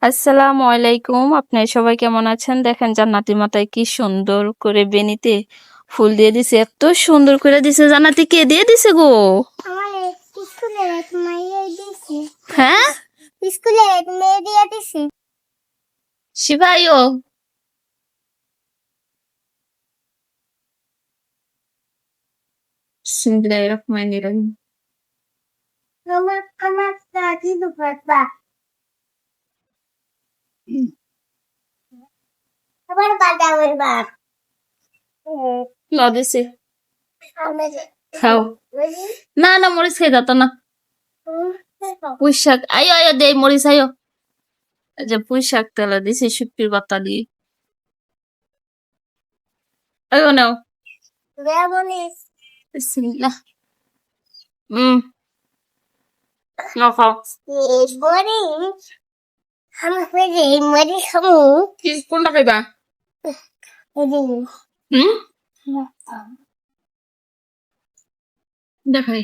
আসসালামু আলাইকুম। আপনারা সবাই কেমন আছেন? দেখেন জান্নাতি মাথায় কি সুন্দর করে বেনিতে ফুল দিয়ে দিছে। এত সুন্দর করে দিছে। জান্নাতি কে দিয়ে দিছে গো? আমার স্কুলের এক মেয়ে দিছে। হ্যাঁ? স্কুলের এক মেয়ে দিয়ে দিছে। শিবাইও বিসমিল্লাহির রহমানির রহিম। আমার দাদি দুপাট্টা। আমার বাবা আমার বাপ। ল দিছে। আমার খাও। না না মরিচ খাই যাত না। পুঁই শাক আয়ো আয়ো দে মরিচ আয়ো। এই যে পুঁই শাক তেলা দিছে শুটকির পাতা দিয়ে। আয়ো নাও। বেবনিস বিসমিল্লাহ। হুম নাও খাও। মরিচ আমার ফেরে মরিচ খামু। কি কোনটা খাইবা? হুম দেখাই।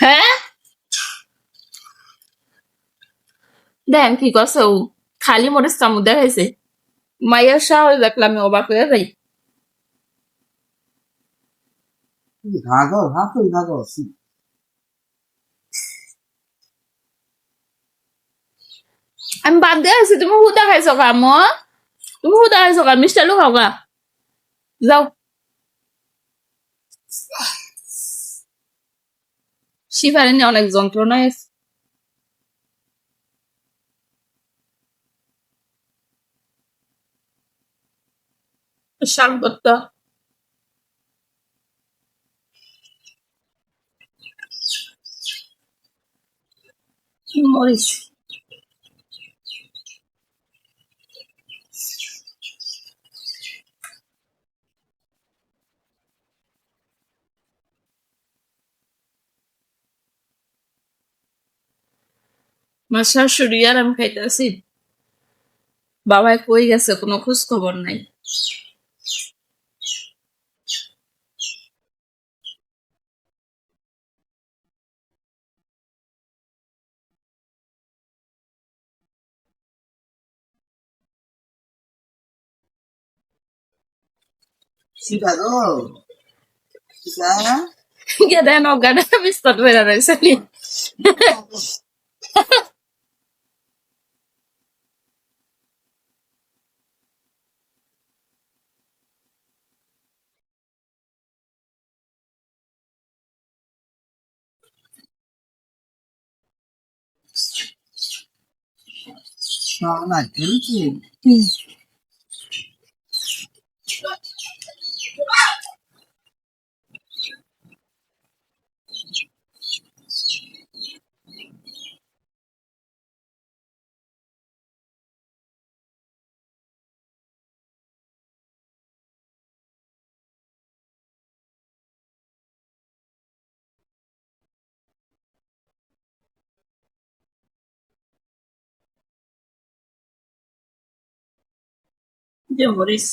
হ্যাঁ দেখেন কি করছে ও খালি মরিচ চামচ দেখাইছে মাইয়ার সাহস দেখলে আমি অবাক হয়ে যাই ভাগো ভাগো ভাগো আমি বাদ দিয়ে আছি তুমি হুদা খাইছো কা তুমি হুদা খাইছো কা মিষ্টি আলু খাও কা যাও শিফারে নিয়ে অনেক যন্ত্রণায় আছে। শাক ভর্তা মরিচ আমার শাশুড়ি আর আমি খাইতেছি বাবাই কই গেছে কোনো খোঁজ খবর নাই শিখাগো শিখা গিয়ে দেন অজ্ঞানে বিস্তার বেড়া রয়েছে না খেলছি যে মরিচ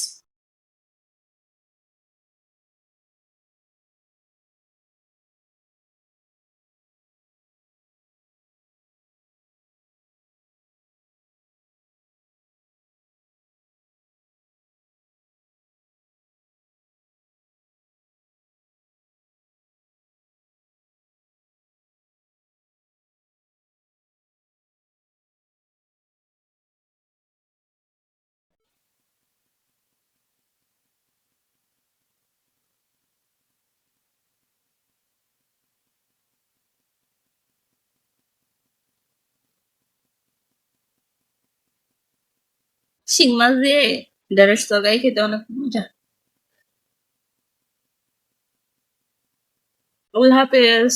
শিং মাছ দিয়ে ঢেঁড়স তরকারি খেতে অনেক মজা আল্লাহ হাফেজ